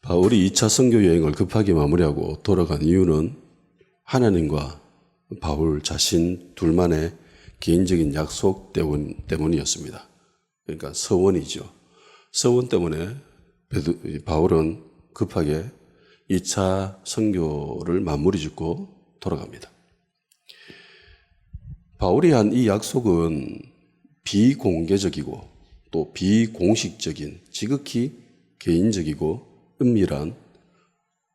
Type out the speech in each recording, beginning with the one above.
바울이 2차 선교 여행을 급하게 마무리하고 돌아간 이유는 하나님과 바울 자신 둘만의 개인적인 약속 때문이었습니다. 그러니까 서원이죠. 서원 때문에 바울은 급하게 2차 선교를 마무리 짓고 돌아갑니다. 바울이 한 이 약속은 비공개적이고 또 비공식적인 지극히 개인적이고 은밀한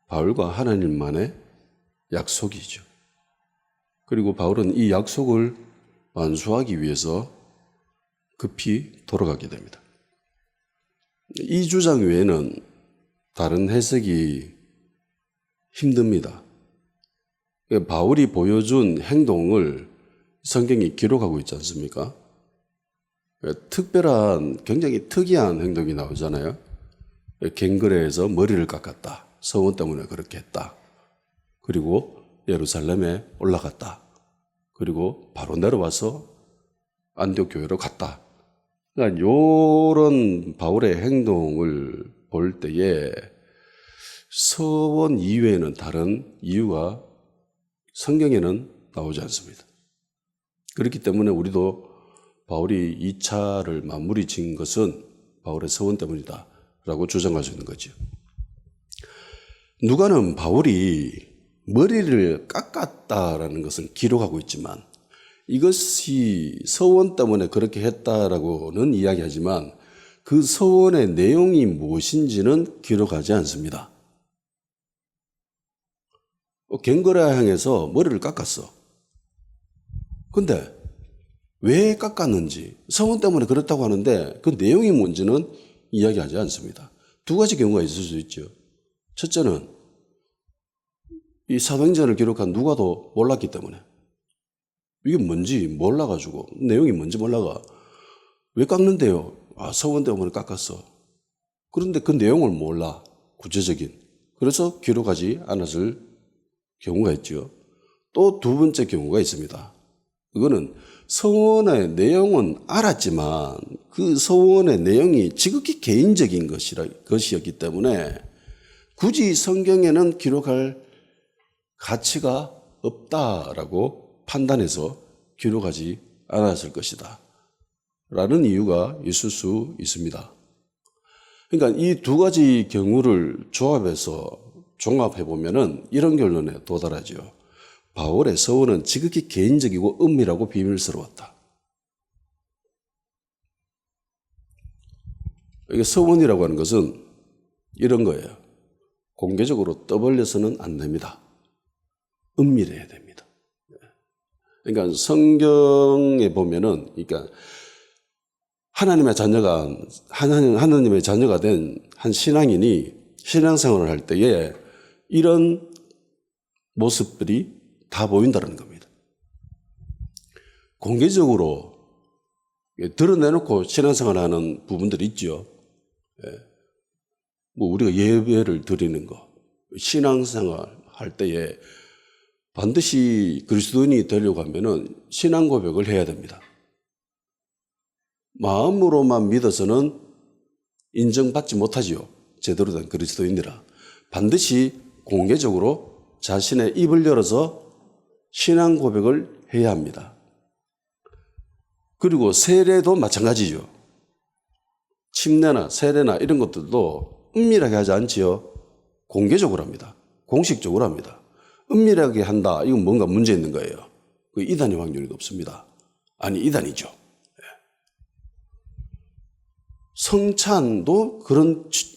바울과 하나님만의 약속이죠. 그리고 바울은 이 약속을 완수하기 위해서 급히 돌아가게 됩니다. 이 주장 외에는 다른 해석이 힘듭니다. 바울이 보여준 행동을 성경이 기록하고 있지 않습니까? 특별한, 굉장히 특이한 행동이 나오잖아요. 갱그레에서 머리를 깎았다. 서원 때문에 그렇게 했다. 그리고 예루살렘에 올라갔다. 그리고 바로 내려와서 안디옥 교회로 갔다. 그러니까 이런 바울의 행동을 볼 때에 서원 이외에는 다른 이유가 성경에는 나오지 않습니다. 그렇기 때문에 우리도 바울이 2차를 마무리 지은 것은 바울의 서원 때문이다 라고 주장할 수 있는 거죠. 누가는 바울이 머리를 깎았다라는 것은 기록하고 있지만 이것이 서원 때문에 그렇게 했다라고는 이야기하지만 그 서원의 내용이 무엇인지는 기록하지 않습니다. 갱그레 향해서 머리를 깎았어. 근데 왜 깎았는지, 서원 때문에 그렇다고 하는데 그 내용이 뭔지는 이야기하지 않습니다. 두 가지 경우가 있을 수 있죠. 첫째는 이 사도행전을 기록한 누가도 몰랐기 때문에 이게 뭔지 몰라가지고 내용이 뭔지 몰라가 왜 깎는데요? 서원 때문에 깎았어. 그런데 그 내용을 몰라. 구체적인. 그래서 기록하지 않았을 경우가 있죠. 또 두 번째 경우가 있습니다. 이거는 서원의 내용은 알았지만 그 서원의 내용이 지극히 개인적인 것이었기 때문에 굳이 성경에는 기록할 가치가 없다라고 판단해서 기록하지 않았을 것이다 라는 이유가 있을 수 있습니다. 그러니까 이 두 가지 경우를 종합해 보면은 이런 결론에 도달하죠. 바울의 서원은 지극히 개인적이고 은밀하고 비밀스러웠다. 이게 서원이라고 하는 것은 이런 거예요. 공개적으로 떠벌려서는 안 됩니다. 은밀해야 됩니다. 그러니까 성경에 보면은, 그러니까 하나님의 자녀가 된 한 신앙인이 신앙생활을 할 때에 이런 모습들이 다 보인다는 겁니다. 공개적으로 드러내놓고 신앙생활을 하는 부분들이 있죠. 우리가 예배를 드리는 거, 신앙생활 할 때에 반드시 그리스도인이 되려고 하면은 신앙 고백을 해야 됩니다. 마음으로만 믿어서는 인정받지 못하지요. 제대로 된 그리스도인이라. 반드시 공개적으로 자신의 입을 열어서 신앙 고백을 해야 합니다. 그리고 세례도 마찬가지죠. 침례나 세례나 이런 것들도 은밀하게 하지 않지요. 공개적으로 합니다. 공식적으로 합니다. 은밀하게 한다. 이건 뭔가 문제 있는 거예요. 그 이단의 확률이 높습니다. 아니, 이단이죠. 성찬도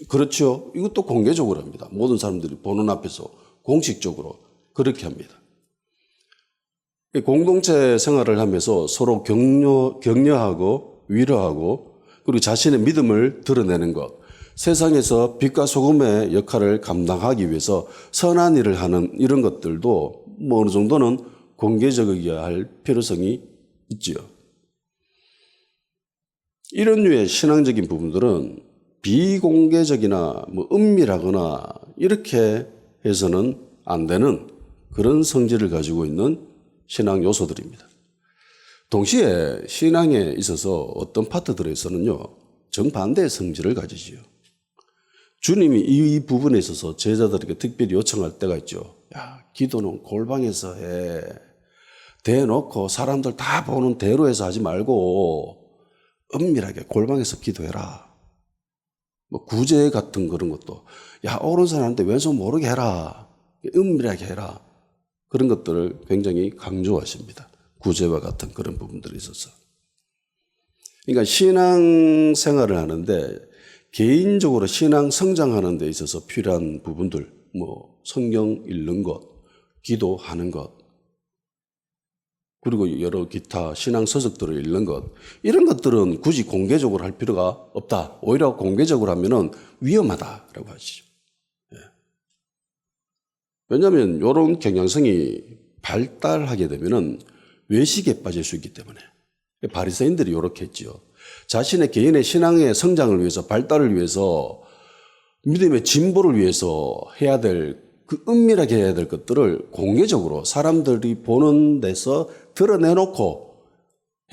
그렇죠. 이것도 공개적으로 합니다. 모든 사람들이 보는 앞에서 공식적으로 그렇게 합니다. 공동체 생활을 하면서 서로 격려하고 위로하고 그리고 자신의 믿음을 드러내는 것, 세상에서 빛과 소금의 역할을 감당하기 위해서 선한 일을 하는 이런 것들도 어느 정도는 공개적이어야 할 필요성이 있지요. 이런 류의 신앙적인 부분들은 비공개적이나 은밀하거나 이렇게 해서는 안 되는 그런 성질을 가지고 있는 신앙 요소들입니다. 동시에 신앙에 있어서 어떤 파트들에서는요, 정반대의 성질을 가지지요. 주님이 이 부분에 있어서 제자들에게 특별히 요청할 때가 있죠. 야, 기도는 골방에서 해. 대놓고 사람들 다 보는 대로에서 하지 말고 은밀하게 골방에서 기도해라. 뭐 구제 같은 그런 것도 야, 오른손한테 왼손 모르게 해라. 은밀하게 해라. 그런 것들을 굉장히 강조하십니다. 구제와 같은 그런 부분들이 있어서. 그러니까 신앙 생활을 하는데 개인적으로 신앙 성장하는 데 있어서 필요한 부분들, 뭐 성경 읽는 것, 기도하는 것, 그리고 여러 기타 신앙 서적들을 읽는 것, 이런 것들은 굳이 공개적으로 할 필요가 없다. 오히려 공개적으로 하면은 위험하다라고 하시죠. 예. 왜냐하면 이런 경향성이 발달하게 되면은 외식에 빠질 수 있기 때문에. 바리새인들이 이렇게 했지요. 자신의 개인의 신앙의 성장을 위해서, 발달을 위해서, 믿음의 진보를 위해서 해야 될, 그 은밀하게 해야 될 것들을 공개적으로 사람들이 보는 데서 드러내놓고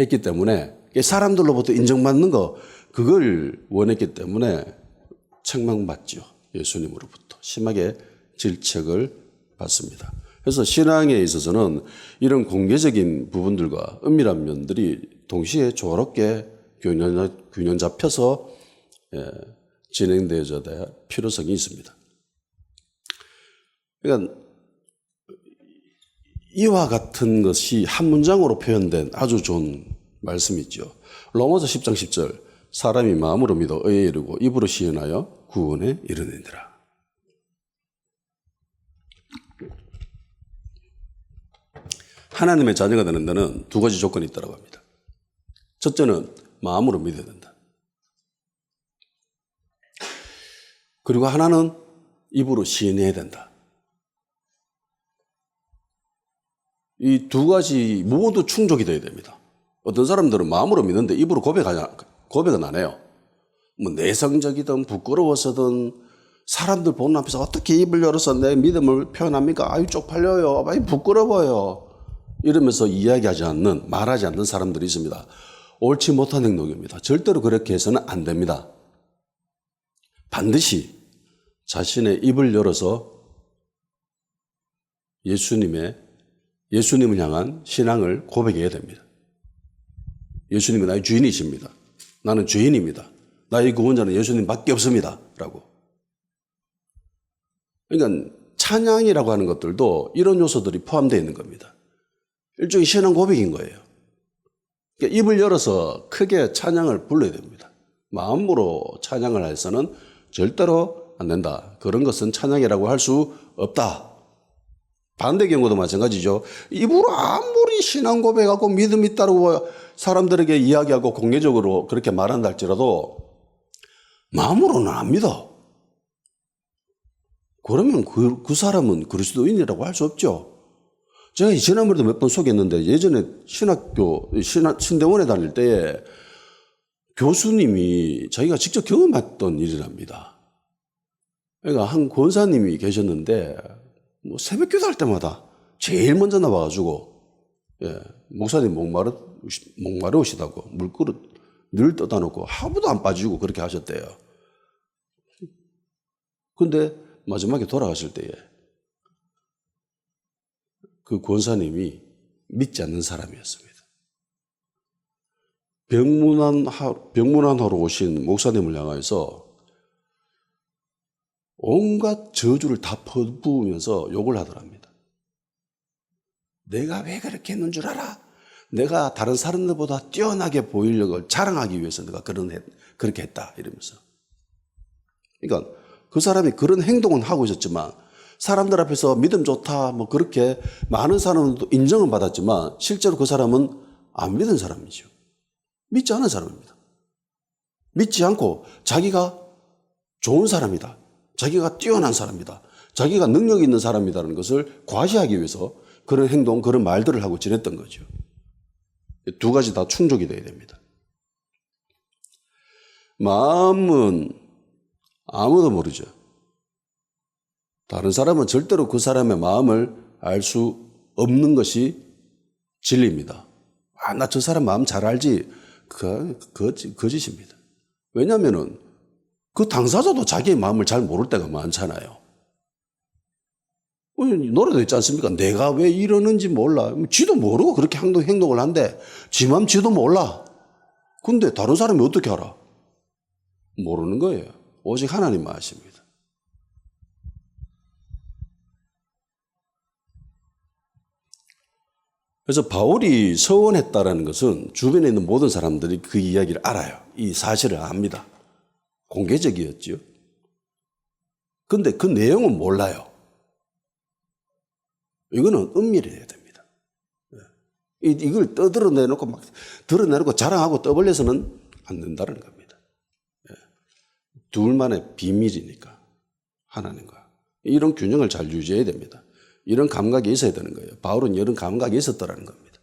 했기 때문에 사람들로부터 인정받는 거, 그걸 원했기 때문에 책망받죠. 예수님으로부터 심하게 질책을 받습니다. 그래서 신앙에 있어서는 이런 공개적인 부분들과 은밀한 면들이 동시에 조화롭게 균형 잡혀서 진행되어야 될 필요성이 있습니다. 그러니까 이와 같은 것이 한 문장으로 표현된 아주 좋은 말씀이 있죠. 로마서 10장 10절 사람이 마음으로 믿어 의에 이르고 입으로 시인하여 구원에 이르느니라. 하나님의 자녀가 되는 데는 두 가지 조건이 있다고 합니다. 첫째는 마음으로 믿어야 된다. 그리고 하나는 입으로 시인해야 된다. 이 두 가지 모두 충족이 되어야 됩니다. 어떤 사람들은 마음으로 믿는데 입으로 고백은 안 해요. 뭐 내성적이든 부끄러워서든 사람들 보는 앞에서 어떻게 입을 열어서 내 믿음을 표현합니까? 아유 쪽팔려요. 아유 부끄러워요. 이러면서 이야기하지 않는, 말하지 않는 사람들이 있습니다. 옳지 못한 행동입니다. 절대로 그렇게 해서는 안 됩니다. 반드시 자신의 입을 열어서 예수님을 향한 신앙을 고백해야 됩니다. 예수님이 나의 주인이십니다. 나는 죄인입니다. 나의 구원자는 예수님밖에 없습니다. 라고. 그러니까 찬양이라고 하는 것들도 이런 요소들이 포함되어 있는 겁니다. 일종의 신앙 고백인 거예요. 그러니까 입을 열어서 크게 찬양을 불러야 됩니다. 마음으로 찬양을 해서는 절대로 안 된다. 그런 것은 찬양이라고 할 수 없다. 반대 경우도 마찬가지죠. 입으로 아무리 신앙 고백하고 믿음 있다고 사람들에게 이야기하고 공개적으로 그렇게 말한다 할지라도 마음으로는 안 믿어. 그러면 그 사람은 그리스도인이라고 할 수 없죠. 제가 지난번에도 몇 번 소개했는데 예전에 신대원에 다닐 때에 교수님이 자기가 직접 경험했던 일이랍니다. 그러니까 한 권사님이 계셨는데 뭐 새벽 기도 할 때마다 제일 먼저 나와가지고 목사님 목마르시다고 물그릇 늘 떠다 놓고 하루도 안 빠지고 그렇게 하셨대요. 근데 마지막에 돌아가실 때에 그 권사님이 믿지 않는 사람이었습니다. 병문안하러 오신 목사님을 향해서 온갖 저주를 다 퍼부으면서 욕을 하더랍니다. 내가 왜 그렇게 했는 줄 알아? 내가 다른 사람들보다 뛰어나게 보이려고 자랑하기 위해서 내가 그렇게 했다 이러면서. 그러니까 그 사람이 그런 행동은 하고 있었지만 사람들 앞에서 믿음 좋다 뭐 그렇게 많은 사람들도 인정은 받았지만 실제로 그 사람은 안 믿은 사람이죠. 믿지 않은 사람입니다. 믿지 않고 자기가 좋은 사람이다. 자기가 뛰어난 사람이다. 자기가 능력이 있는 사람이라는 것을 과시하기 위해서 그런 행동, 그런 말들을 하고 지냈던 거죠. 두 가지 다 충족이 돼야 됩니다. 마음은 아무도 모르죠. 다른 사람은 절대로 그 사람의 마음을 알 수 없는 것이 진리입니다. 나 저 사람 마음 잘 알지. 거짓입니다. 왜냐하면은 그 당사자도 자기의 마음을 잘 모를 때가 많잖아요. 노래도 있지 않습니까? 내가 왜 이러는지 몰라. 지도 모르고 그렇게 행동을 한대. 지 맘 지도 몰라. 근데 다른 사람이 어떻게 알아? 모르는 거예요. 오직 하나님만 아십니다. 그래서 바울이 서원했다라는 것은 주변에 있는 모든 사람들이 그 이야기를 알아요. 이 사실을 압니다. 공개적이었죠. 근데 그 내용은 몰라요. 이거는 은밀해야 됩니다. 이걸 드러내놓고 막 드러내놓고 자랑하고 떠벌려서는 안 된다는 겁니다. 둘만의 비밀이니까 하나님과 이런 균형을 잘 유지해야 됩니다. 이런 감각이 있어야 되는 거예요. 바울은 이런 감각이 있었더라는 겁니다.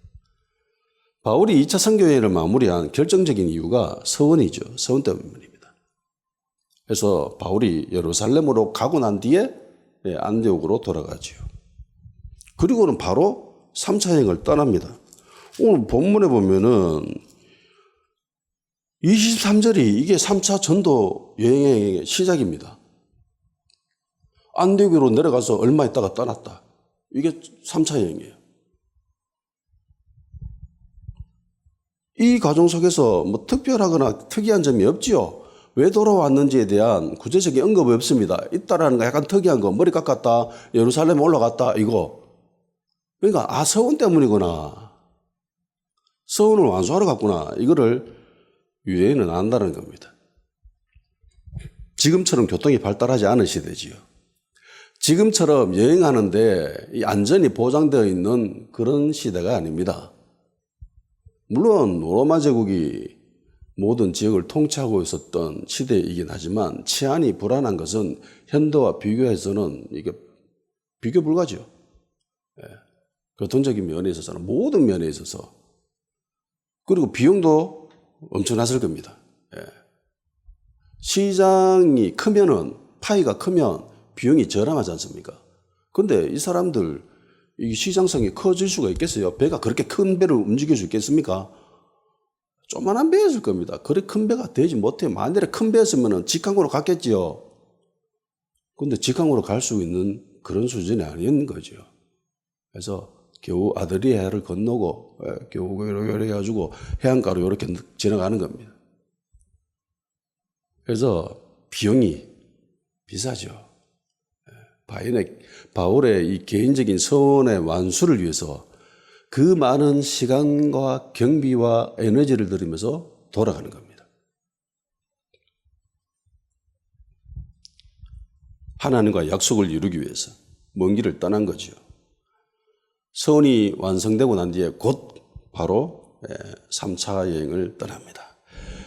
바울이 2차 선교여행을 마무리한 결정적인 이유가 서원이죠. 서원 때문입니다. 그래서 바울이 예루살렘으로 가고 난 뒤에 안디옥으로 돌아가지요. 그리고는 바로 3차 여행을 떠납니다. 오늘 본문에 보면은 23절이 이게 3차 전도 여행의 시작입니다. 안디옥으로 내려가서 얼마 있다가 떠났다. 이게 3차 여행이에요. 이 과정 속에서 뭐 특별하거나 특이한 점이 없지요. 왜 돌아왔는지에 대한 구체적인 언급이 없습니다. 있다라는 거 약간 특이한 거, 머리 깎았다, 예루살렘 올라갔다, 이거. 그러니까 서원 때문이구나. 서원을 완수하러 갔구나. 이거를 유대인은 안다는 겁니다. 지금처럼 교통이 발달하지 않은 시대지요. 지금처럼 여행하는데 이 안전이 보장되어 있는 그런 시대가 아닙니다. 물론 로마 제국이 모든 지역을 통치하고 있었던 시대이긴 하지만 치안이 불안한 것은 현대와 비교해서는 이게 비교 불가죠. 교통적인 면에 있어서는 모든 면에 있어서. 그리고 비용도 엄청났을 겁니다. 시장이 크면은, 파이가 크면 비용이 저렴하지 않습니까? 근데 이 사람들, 이 시장성이 커질 수가 있겠어요? 배가 그렇게 큰 배를 움직일 수 있겠습니까? 조그만한 배였을 겁니다. 그래 큰 배가 되지 못해요. 만일에 큰 배였으면 직항으로 갔겠지요. 근데 직항으로 갈 수 있는 그런 수준이 아닌 거죠. 그래서 겨우 아드리아를 건너고 겨우 이렇게 해가지고 해안가로 이렇게 지나가는 겁니다. 그래서 비용이 비싸죠. 바울의 이 개인적인 서원의 완수를 위해서 그 많은 시간과 경비와 에너지를 들이면서 돌아가는 겁니다. 하나님과 약속을 이루기 위해서 먼 길을 떠난 거죠. 서원이 완성되고 난 뒤에 곧 바로 3차 여행을 떠납니다.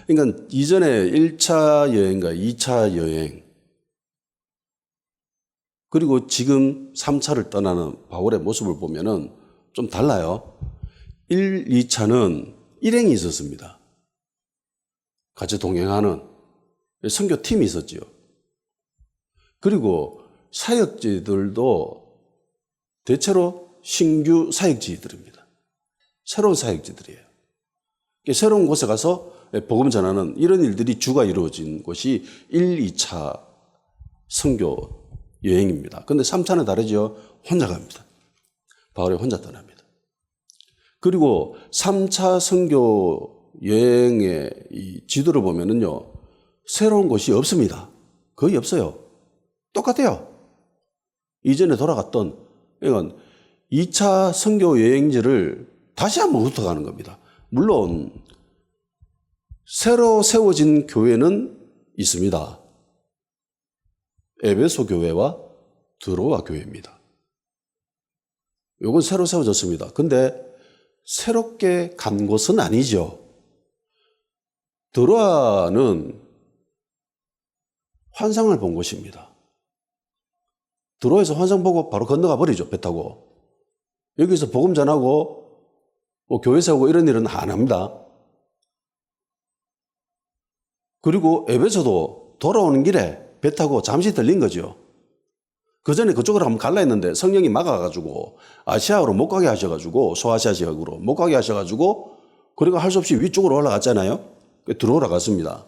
그러니까 이전에 1차 여행과 2차 여행 그리고 지금 3차를 떠나는 바울의 모습을 보면은 좀 달라요. 1, 2차는 일행이 있었습니다. 같이 동행하는 선교팀이 있었죠. 그리고 사역지들도 대체로 신규 사역지들입니다. 새로운 사역지들이에요. 새로운 곳에 가서 복음 전하는 이런 일들이 주가 이루어진 곳이 1, 2차 선교 여행입니다. 그런데 3차는 다르죠. 혼자 갑니다. 바울이 혼자 떠납니다. 그리고 3차 선교 여행의 이 지도를 보면은요, 새로운 곳이 없습니다. 거의 없어요. 똑같아요. 이전에 돌아갔던, 그러니까 2차 선교 여행지를 다시 한번 훑어가는 겁니다. 물론, 새로 세워진 교회는 있습니다. 에베소 교회와 드로아 교회입니다. 이건 새로 세워졌습니다. 근데 새롭게 간 곳은 아니죠. 드로아는 환상을 본 곳입니다. 드로아에서 환상 보고 바로 건너가 버리죠. 배 타고. 여기서 복음 전하고 뭐 교회 세우고 이런 일은 안 합니다. 그리고 에베소도 돌아오는 길에 배 타고 잠시 들린 거죠. 그 전에 그쪽으로 한번 갈라 했는데 성령이 막아가지고 아시아로 못 가게 하셔가지고 소아시아 지역으로 못 가게 하셔가지고 그리고 할 수 없이 위쪽으로 올라갔잖아요. 들어오러 갔습니다.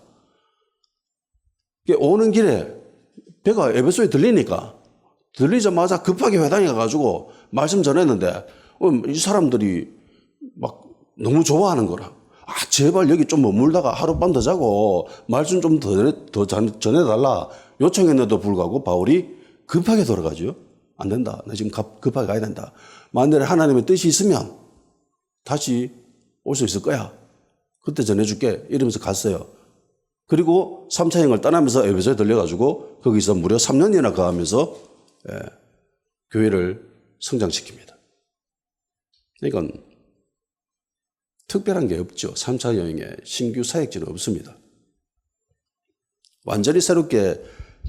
오는 길에 배가 에베소에 들리자마자 급하게 회당에 가가지고 말씀 전했는데 이 사람들이 막 너무 좋아하는 거라. 제발 여기 좀 머물다가 하룻밤 더 자고 말씀 좀 더 전해달라 요청했는데도 불구하고 바울이 급하게 돌아가죠. 안 된다. 나 지금 급하게 가야 된다. 만약에 하나님의 뜻이 있으면 다시 올 수 있을 거야. 그때 전해줄게. 이러면서 갔어요. 그리고 3차 여행을 떠나면서 에베소에 들려가지고 거기서 무려 3년이나 거하면서 교회를 성장시킵니다. 그러니까 특별한 게 없죠. 3차 여행에 신규 사역지는 없습니다. 완전히 새롭게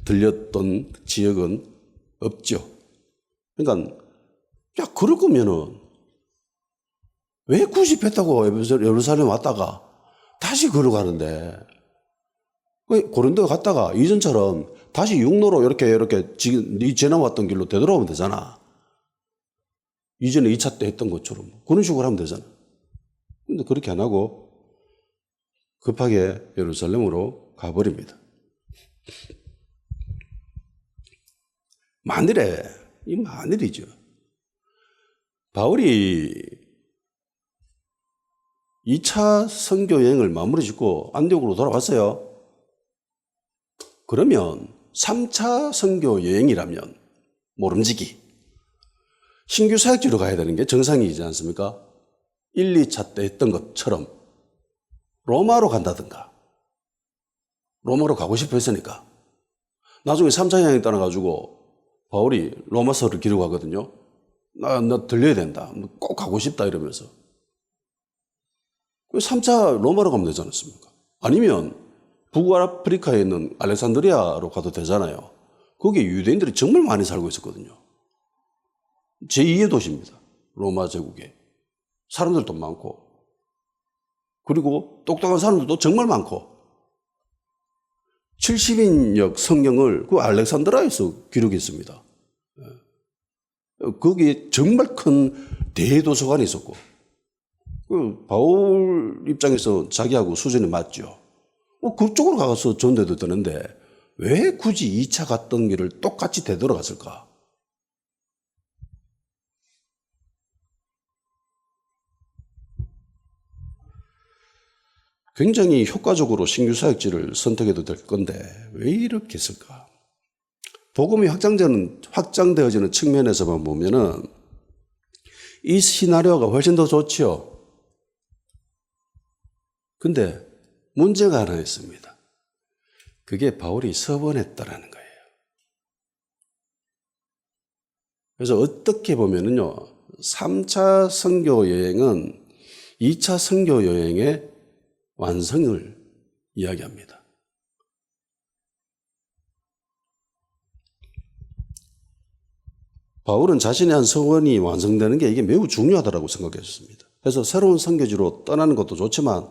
들렸던 지역은 없죠. 그러니까 그럴 거면은 왜 굳이 배 타고 예루살렘 왔다가 다시 걸어가는데 고린도 갔다가 이전처럼 다시 육로로 이렇게 지금 지나왔던 길로 되돌아오면 되잖아. 이전에 2차 때 했던 것처럼 그런 식으로 하면 되잖아. 근데 그렇게 안 하고 급하게 예루살렘으로 가버립니다. 만일이죠. 바울이 2차 선교 여행을 마무리 짓고 안디옥으로 돌아왔어요. 그러면 3차 선교 여행이라면 모름지기 신규 사역지로 가야 되는 게 정상이지 않습니까? 1, 2차 때 했던 것처럼 로마로 간다든가 로마로 가고 싶어 했으니까 나중에 3차 여행 떠나가지고 바울이 로마서를 기록하거든요. 나 들려야 된다. 꼭 가고 싶다 이러면서 3차 로마로 가면 되지 않습니까? 아니면 북아프리카에 있는 알렉산드리아로 가도 되잖아요. 거기에 유대인들이 정말 많이 살고 있었거든요. 제2의 도시입니다. 로마 제국에. 사람들도 많고 그리고 똑똑한 사람들도 정말 많고 70인역 성경을 그 알렉산드리아에서 기록했습니다. 거기에 정말 큰 대도서관이 있었고 바울 입장에서 자기하고 수준이 맞죠. 그쪽으로 가서 전도해도 되는데 왜 굳이 2차 갔던 길을 똑같이 되돌아갔을까? 굉장히 효과적으로 신규 사역지를 선택해도 될 건데 왜 이렇게 했을까? 복음이 확장되어지는 측면에서만 보면은 이 시나리오가 훨씬 더 좋지요. 근데 문제가 하나 있습니다. 그게 바울이 서번했다라는 거예요. 그래서 어떻게 보면은요, 3차 선교 여행은 2차 선교 여행의 완성을 이야기합니다. 바울은 자신의 한 서원이 완성되는 게 이게 매우 중요하다고 생각했습니다. 그래서 새로운 선교지로 떠나는 것도 좋지만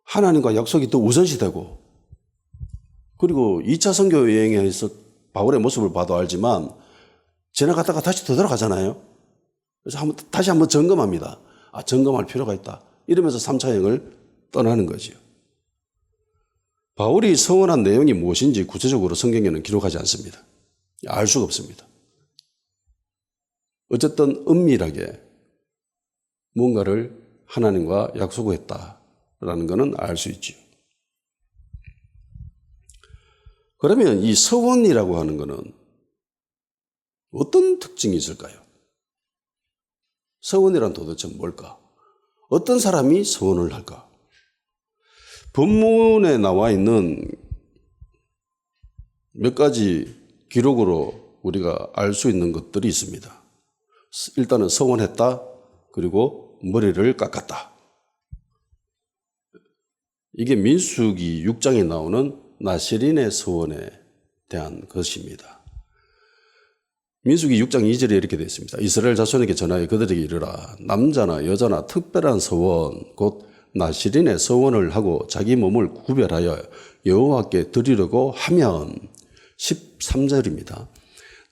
하나님과 약속이 더 우선시되고 그리고 2차 선교 여행에서 바울의 모습을 봐도 알지만 지나갔다가 다시 되돌아가잖아요. 그래서 다시 한번 점검합니다. 점검할 필요가 있다. 이러면서 3차 여행을 떠나는 거지요. 바울이 서원한 내용이 무엇인지 구체적으로 성경에는 기록하지 않습니다. 알 수가 없습니다. 어쨌든 은밀하게 뭔가를 하나님과 약속을 했다라는 것은 알 수 있지요. 그러면 이 서원이라고 하는 것은 어떤 특징이 있을까요? 서원이란 도대체 뭘까? 어떤 사람이 서원을 할까? 본문에 나와 있는 몇 가지 기록으로 우리가 알 수 있는 것들이 있습니다. 일단은 서원했다. 그리고 머리를 깎았다. 이게 민수기 6장에 나오는 나시린의 서원에 대한 것입니다. 민수기 6장 2절에 이렇게 되어 있습니다. 이스라엘 자손에게 전하여 그들에게 이르라. 남자나 여자나 특별한 서원 곧 나시린의 서원을 하고 자기 몸을 구별하여 여호와께 드리려고 하면 13절입니다.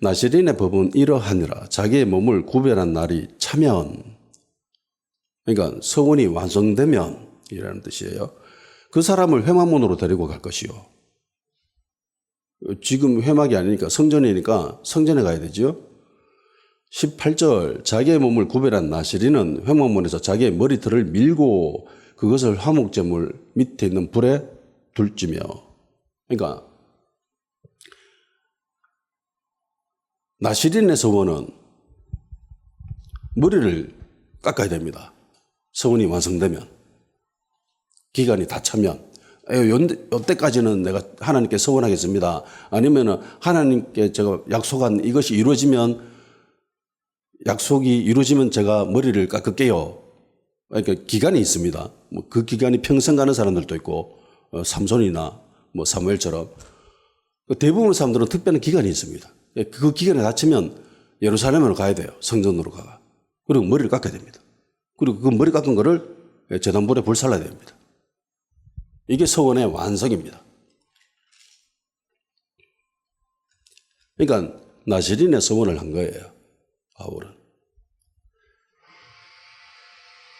나시린의 법은 이러하니라. 자기의 몸을 구별한 날이 차면 그러니까 서원이 완성되면 이라는 뜻이에요. 그 사람을 회막문으로 데리고 갈 것이요. 지금 회막이 아니니까 성전이니까 성전에 가야 되죠. 18절 자기의 몸을 구별한 나시린은 회막문에서 자기의 머리털을 밀고 그것을 화목제물 밑에 있는 불에 둘지며. 그러니까 나시린의 서원은 머리를 깎아야 됩니다. 서원이 완성되면. 기간이 다 차면. 이때까지는 내가 하나님께 서원하겠습니다. 아니면 하나님께 제가 약속한 이것이 이루어지면 약속이 이루어지면 제가 머리를 깎을게요. 그러니까 기간이 있습니다. 뭐 그 기간이 평생 가는 사람들도 있고 삼손이나 뭐 사무엘처럼 대부분의 사람들은 특별한 기간이 있습니다. 그 기간에 닥치면 예루살렘으로 가야 돼요. 성전으로 가. 그리고 머리를 깎아야 됩니다. 그리고 그 머리 깎은 거를 제단불에 불살라야 됩니다. 이게 서원의 완성입니다. 그러니까 나시린의 서원을 한 거예요. 바울은.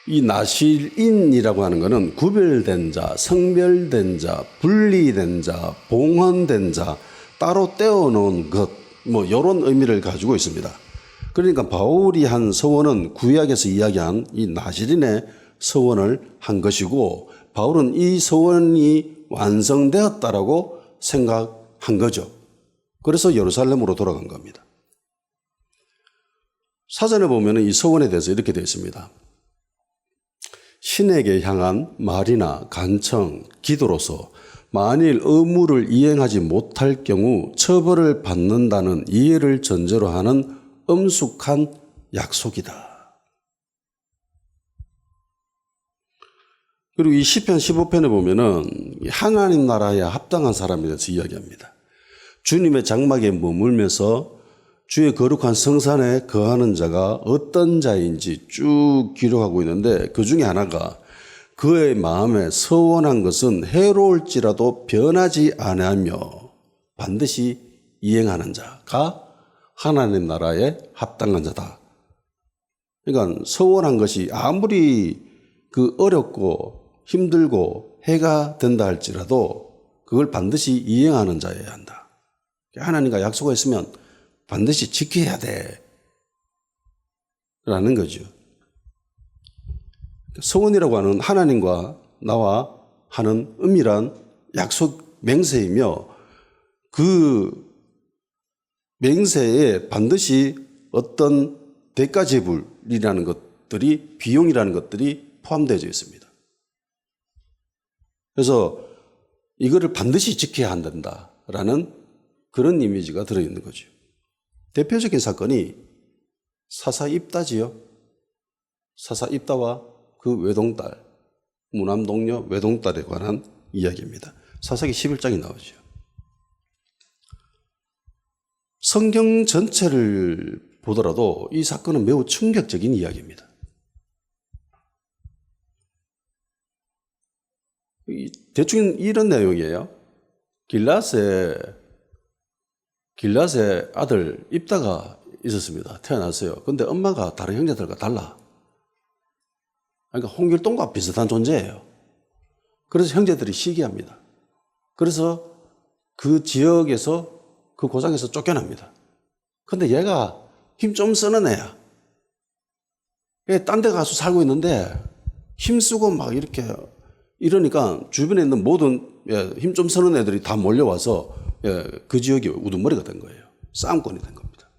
이 나실인이라고 하는 것은 구별된 자, 성별된 자, 분리된 자, 봉헌된 자, 따로 떼어놓은 것, 뭐 이런 의미를 가지고 있습니다. 그러니까 바울이 한 서원은 구약에서 이야기한 이 나실인의 서원을 한 것이고 바울은 이 서원이 완성되었다라고 생각한 거죠. 그래서 예루살렘으로 돌아간 겁니다. 사전에 보면 이 서원에 대해서 이렇게 되어 있습니다. 신에게 향한 말이나 간청, 기도로서 만일 의무를 이행하지 못할 경우 처벌을 받는다는 이해를 전제로 하는 엄숙한 약속이다. 그리고 이 시편 15편에 보면은 하나님 나라에 합당한 사람에 대해서 이야기합니다. 주님의 장막에 머물면서 주의 거룩한 성산에 거하는 자가 어떤 자인지 쭉 기록하고 있는데 그 중에 하나가 그의 마음에 서원한 것은 해로울지라도 변하지 아니하며 반드시 이행하는 자가 하나님 나라에 합당한 자다. 그러니까 서원한 것이 아무리 그 어렵고 힘들고 해가 된다 할지라도 그걸 반드시 이행하는 자여야 한다. 하나님과 약속했으면 반드시 지켜야 돼. 라는 거죠. 서원이라고 하는 하나님과 나와 하는 은밀한 약속 맹세이며 그 맹세에 반드시 어떤 대가 지불이라는 것들이 비용이라는 것들이 포함되어 있습니다. 그래서 이거를 반드시 지켜야 한다라는 그런 이미지가 들어있는 거죠. 대표적인 사건이 사사 입다지요. 사사 입다와 그 외동딸, 무남동녀 외동딸에 관한 이야기입니다. 사사기 11장이 나오죠. 성경 전체를 보더라도 이 사건은 매우 충격적인 이야기입니다. 대충 이런 내용이에요. 길앗의 아들 입다가 있었습니다. 태어났어요. 근데 엄마가 다른 형제들과 달라. 그러니까 홍길동과 비슷한 존재예요. 그래서 형제들이 시기합니다. 그래서 그 지역에서 그 고장에서 쫓겨납니다. 근데 얘가 힘 좀 쓰는 애야. 딴 데 가서 살고 있는데 힘쓰고 막 이렇게 이러니까 주변에 있는 모든 힘 좀 쓰는 애들이 다 몰려와서 그 지역이 우두머리가 된 거예요. 싸움꾼이 된 겁니다.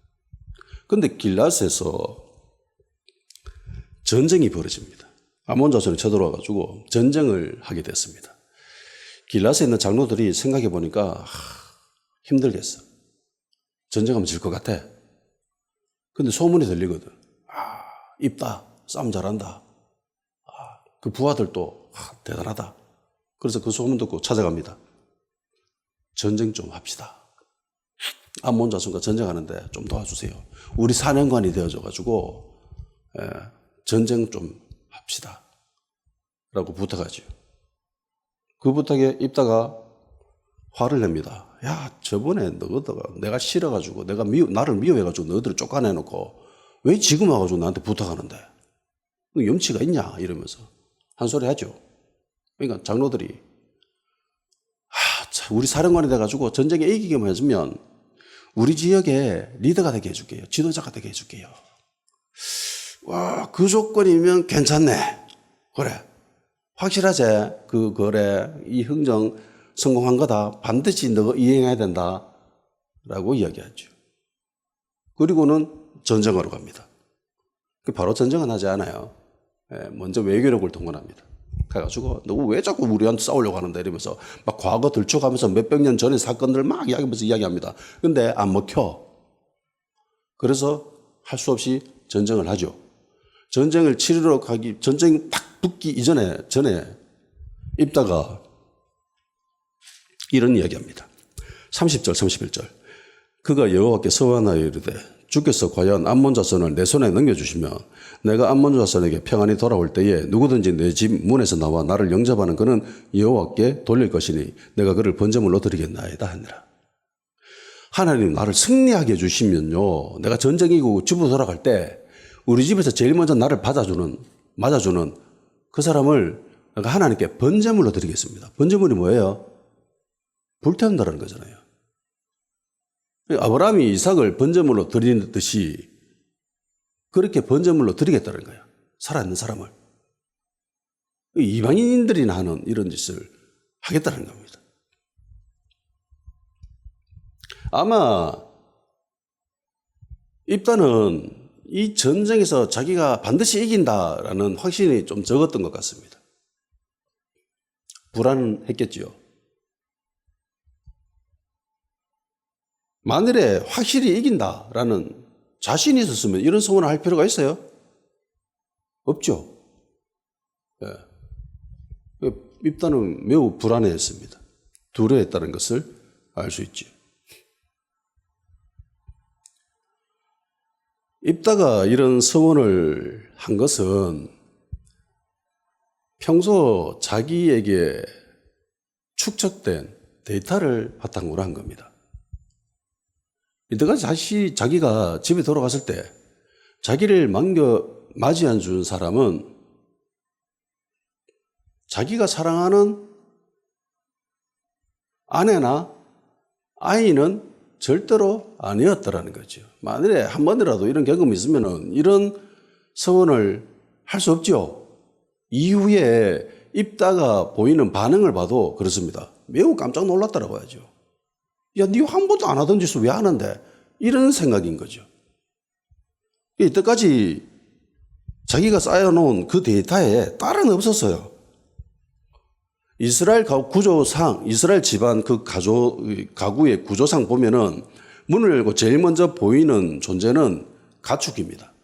그런데 길앗에서 전쟁이 벌어집니다. 아몬 자손이 쳐들어와가지고 전쟁을 하게 됐습니다. 길앗에 있는 장로들이 생각해 보니까 힘들겠어. 전쟁하면 질 것 같아. 근데 소문이 들리거든. 입다. 싸움 잘한다. 그 부하들도 대단하다. 그래서 그 소문 듣고 찾아갑니다. 전쟁 좀 합시다. 아몬 자손과 전쟁하는데 좀 도와주세요. 우리 사령관이 되어줘가지고 전쟁 좀 합시다. 라고 부탁하죠. 그 부탁에 입다가 화를 냅니다. 야, 저번에 너희들가 내가 싫어가지고 나를 미워해가지고 너희들을 쫓아내놓고 왜 지금 와가지고 나한테 부탁하는데? 염치가 있냐? 이러면서 한 소리 하죠. 그러니까 장로들이 우리 사령관이 돼가지고 전쟁에 이기기만 해주면 우리 지역에 리더가 되게 해줄게요. 지도자가 되게 해줄게요. 와, 그 조건이면 괜찮네. 그래. 확실하지? 그래. 이 흥정 성공한 거다. 반드시 너 이행해야 된다. 라고 이야기하죠. 그리고는 전쟁하러 갑니다. 바로 전쟁은 하지 않아요. 먼저 외교력을 동원합니다. 가가지고 너 왜 자꾸 우리한테 싸우려고 하는데 이러면서 막 과거 들춰가면서 몇백 년 전의 사건들 막 이야기합니다. 근데 안 먹혀. 그래서 할 수 없이 전쟁을 하죠. 전쟁을 치르러 전쟁 딱 붙기 전에 입다가 이런 이야기합니다. 30절, 31절. 그가 여호와께 서원하여 이르되 주께서 과연 암몬 자손을 내 손에 넘겨주시면 내가 암몬 자손에게 평안히 돌아올 때에 누구든지 내 집 문에서 나와 나를 영접하는 그는 여호와께 돌릴 것이니 내가 그를 번제물로 드리겠나이다 하니라. 하나님 나를 승리하게 해주시면요, 내가 전쟁 이기고 집으로 돌아갈 때 우리 집에서 제일 먼저 나를 맞아주는 그 사람을 내가 하나님께 번제물로 드리겠습니다. 번제물이 뭐예요? 불태운다는 거잖아요. 아브라함이 이삭을 번제물로 드리듯이 그렇게 번제물로 드리겠다는 거예요. 살아있는 사람을. 이방인들이나 하는 이런 짓을 하겠다는 겁니다. 아마 입다는 이 전쟁에서 자기가 반드시 이긴다라는 확신이 좀 적었던 것 같습니다. 불안했겠지요. 만일에 확실히 이긴다라는 자신이 있었으면 이런 소원을 할 필요가 있어요? 없죠. 입다는 매우 불안해했습니다. 두려워했다는 것을 알 수 있죠. 입다가 이런 서원을 한 것은 평소 자기에게 축적된 데이터를 바탕으로 한 겁니다. 이때가 자기가 집에 돌아갔을 때 자기를 맞이해 준 사람은 자기가 사랑하는 아내나 아이는 절대로 아니었다라는 거죠. 만일에 한 번이라도 이런 경험이 있으면 이런 서원을 할 수 없죠. 이후에 입다가 보이는 반응을 봐도 그렇습니다. 매우 깜짝 놀랐다라고 하죠. 야, 니 한 번도 안 하던 짓을 왜 하는데? 이런 생각인 거죠. 이때까지 자기가 쌓여놓은 그 데이터에 딸은 없었어요. 이스라엘 구조상, 이스라엘 집안 그 가구의 구조상 보면은 문을 열고 제일 먼저 보이는 존재는 가축입니다.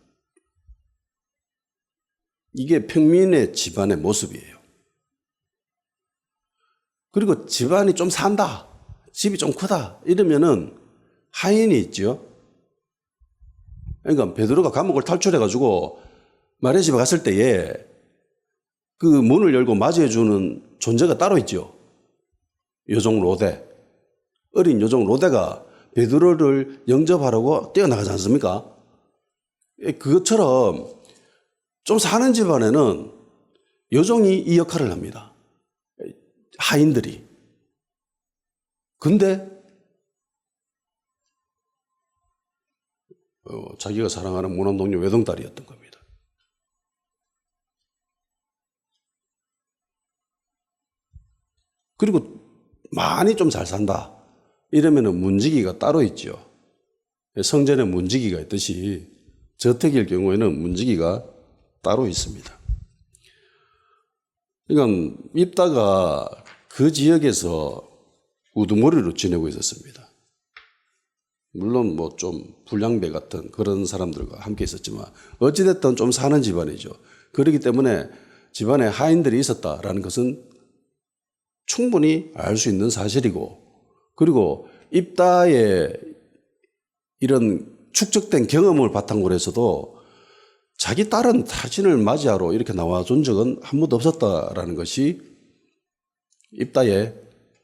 이게 평민의 집안의 모습이에요. 그리고 집안이 좀 산다, 집이 좀 크다 이러면은 하인이 있죠. 그러니까 베드로가 감옥을 탈출해가지고 마리아 집에 갔을 때에 그 문을 열고 맞이해주는 존재가 따로 있죠. 여종 로데. 어린 여종 로데가 베드로를 영접하라고 뛰어나가지 않습니까? 그것처럼 좀 사는 집안에는 여종이 이 역할을 합니다. 하인들이. 근데 자기가 사랑하는 무남동녀 외동딸이었던 겁니다. 그리고 많이 좀 잘 산다 이러면은 문지기가 따로 있죠. 성전에 문지기가 있듯이 저택일 경우에는 문지기가 따로 있습니다. 그러니까 입다가 그 지역에서 우두머리로 지내고 있었습니다. 물론 뭐 좀 불량배 같은 그런 사람들과 함께 있었지만 어찌됐든 좀 사는 집안이죠. 그렇기 때문에 집안에 하인들이 있었다라는 것은 충분히 알 수 있는 사실이고, 그리고 입다의 이런 축적된 경험을 바탕으로 해서도 자기 딸은 자신을 맞이하러 이렇게 나와준 적은 한 번도 없었다라는 것이 입다의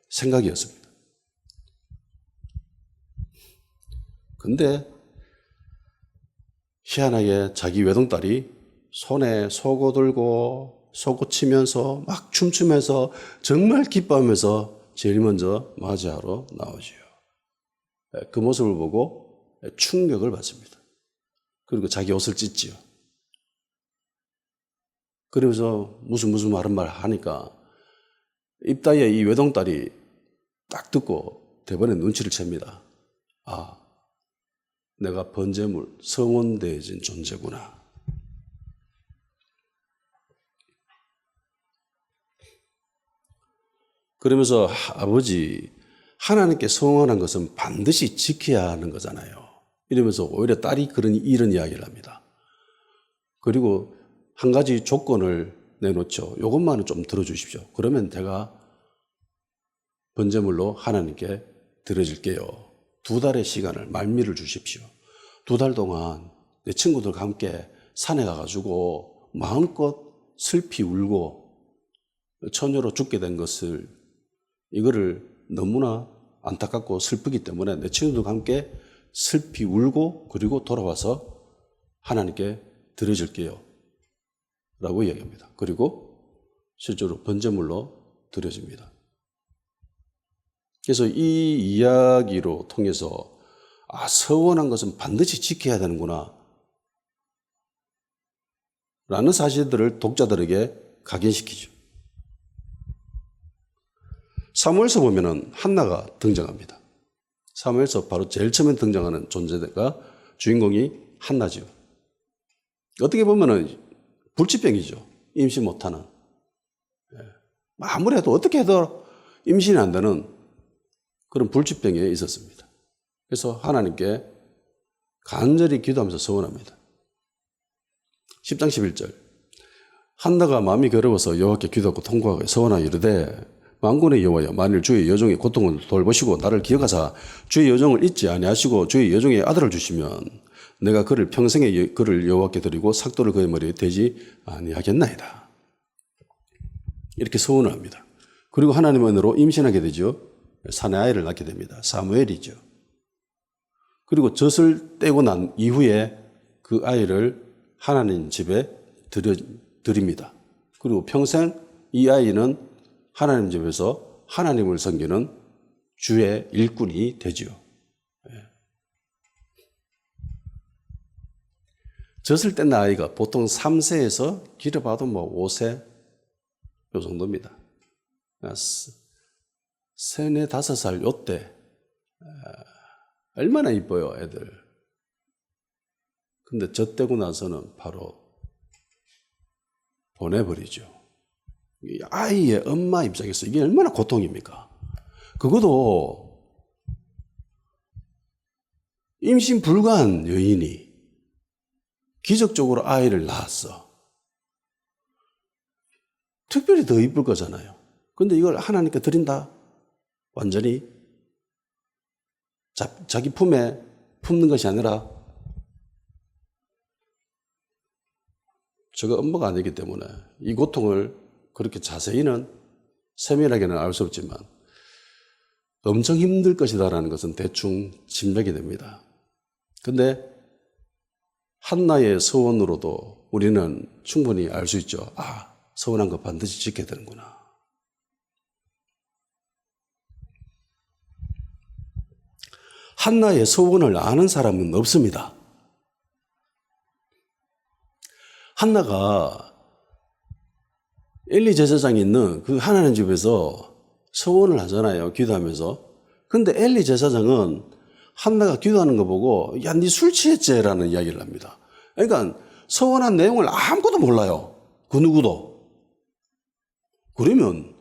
생각이었습니다. 근데 희한하게 자기 외동딸이 손에 속옷 들고 속옷 치면서 막 춤추면서 정말 기뻐하면서 제일 먼저 맞이하러 나오지요. 그 모습을 보고 충격을 받습니다. 그리고 자기 옷을 찢지요. 그러면서 무슨 말 하니까 입다의 이 외동딸이 딱 듣고 대번에 눈치를 챕니다. 아, 내가 번제물, 성원되어진 존재구나. 그러면서 아버지, 하나님께 성원한 것은 반드시 지켜야 하는 거잖아요. 이러면서 오히려 딸이 이런 이야기를 합니다. 그리고 한 가지 조건을 내놓죠. 이것만은 좀 들어주십시오. 그러면 제가 번제물로 하나님께 드려질게요. 2달의 시간을, 말미를 주십시오. 2달 동안 내 친구들과 함께 산에 가가지고 마음껏 슬피 울고 처녀로 죽게 된 것을, 이거를 너무나 안타깝고 슬프기 때문에 내 친구들과 함께 슬피 울고 그리고 돌아와서 하나님께 드려질게요 라고 이야기합니다. 그리고 실제로 번제물로 드려집니다. 그래서 이 이야기로 통해서 서원한 것은 반드시 지켜야 되는구나 라는 사실들을 독자들에게 각인시키죠. 사무엘서 보면은 한나가 등장합니다. 사무엘서 바로 제일 처음에 등장하는 존재가 주인공이 한나죠. 어떻게 보면은 불치병이죠. 임신 못하는. 아무리 해도 어떻게 해도 임신이 안 되는 그런 불치병에 있었습니다. 그래서 하나님께 간절히 기도하면서 서원합니다. 10장 11절. 한나가 마음이 괴로워서 여호와께 기도하고 통곡하고 서원하여 이르되 만군의 여호와여, 만일 주의 여종의 고통을 돌보시고 나를 기억하사 주의 여종을 잊지 아니하시고 주의 여종의 아들을 주시면 내가 그를 평생에 그를 여호와께 드리고 삭도를 그의 머리에 대지 아니하겠나이다. 이렇게 서원을 합니다. 그리고 하나님의 은혜로 임신하게 되죠. 사내 아이를 낳게 됩니다. 사무엘이죠. 그리고 젖을 떼고 난 이후에 그 아이를 하나님 집에 드립니다. 그리고 평생 이 아이는 하나님 집에서 하나님을 섬기는 주의 일꾼이 되지요. 젖을 뗀 아이가 보통 3세에서 길어봐도 5세 요 정도입니다. 3, 4, 5살 요때 얼마나 이뻐요, 애들. 근데 젖대고 나서는 바로 보내버리죠. 아이의 엄마 입장에서 이게 얼마나 고통입니까? 그것도 임신 불가한 여인이 기적적으로 아이를 낳았어. 특별히 더 이쁠 거잖아요. 근데 이걸 하나님께 드린다? 완전히 자기 품에 품는 것이 아니라, 제가 엄마가 아니기 때문에 이 고통을 그렇게 자세히는 세밀하게는 알 수 없지만 엄청 힘들 것이다라는 것은 대충 짐작이 됩니다. 근데 한나의 서원으로도 우리는 충분히 알 수 있죠. 서원한 거 반드시 지켜야 되는구나. 한나의 서원을 아는 사람은 없습니다. 한나가 엘리 제사장이 있는 그 하나님 집에서 서원을 하잖아요. 기도하면서. 근데 엘리 제사장은 한나가 기도하는 거 보고 야, 니 술 취했지? 라는 이야기를 합니다. 그러니까 서원한 내용을 아무것도 몰라요. 그 누구도. 그러면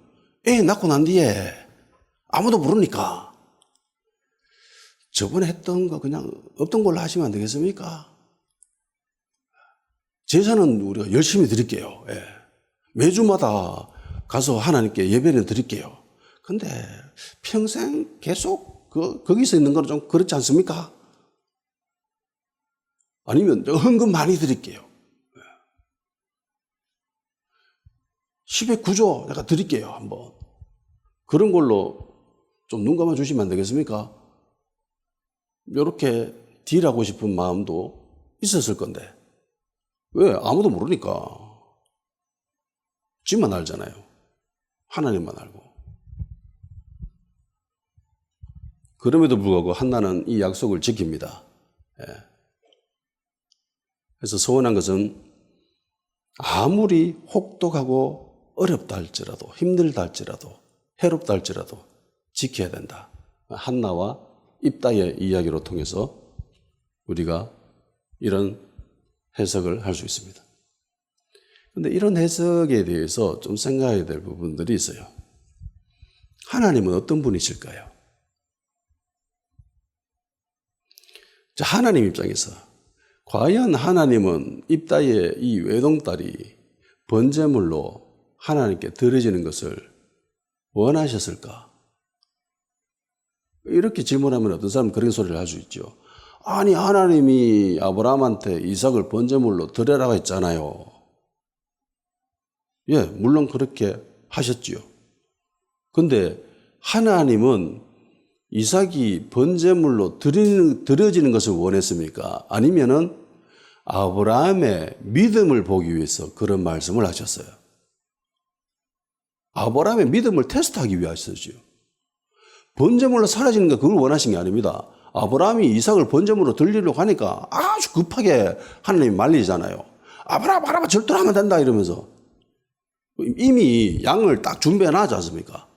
애 낳고 난 뒤에 아무도 모르니까 저번에 했던 거 그냥 없던 걸로 하시면 안 되겠습니까? 제사는 우리가 열심히 드릴게요. 매주마다 가서 하나님께 예배를 드릴게요. 근데 평생 계속 거기서 있는 거는 좀 그렇지 않습니까? 아니면 헌금 많이 드릴게요. 10의 9조 내가 드릴게요. 한번. 그런 걸로 좀 눈 감아 주시면 안 되겠습니까? 이렇게 딜하고 싶은 마음도 있었을 건데 왜? 아무도 모르니까. 지만 알잖아요. 하나님만 알고. 그럼에도 불구하고 한나는 이 약속을 지킵니다. 그래서 서원한 것은 아무리 혹독하고 어렵다 할지라도, 힘들다 할지라도, 해롭다 할지라도 지켜야 된다. 한나와 입다의 이야기로 통해서 우리가 이런 해석을 할 수 있습니다. 그런데 이런 해석에 대해서 좀 생각해야 될 부분들이 있어요. 하나님은 어떤 분이실까요? 자, 하나님 입장에서 과연 하나님은 입다의 이 외동딸이 번제물로 하나님께 드려지는 것을 원하셨을까? 이렇게 질문하면 어떤 사람은 그런 소리를 할 수 있죠. 아니, 하나님이 아브라함한테 이삭을 번제물로 드려라고 했잖아요. 예, 물론 그렇게 하셨지요. 근데 하나님은 이삭이 번제물로 드려지는 것을 원했습니까? 아니면은 아브라함의 믿음을 보기 위해서 그런 말씀을 하셨어요. 아브라함의 믿음을 테스트하기 위하셨지요. 번제물로 사라지는 거 그걸 원하신 게 아닙니다. 아브라함이 이삭을 번제물로 드리려고 하니까 아주 급하게 하나님이 말리잖아요. 아브라함 절대로 하면 된다 이러면서 이미 양을 딱 준비해 놨지 않습니까?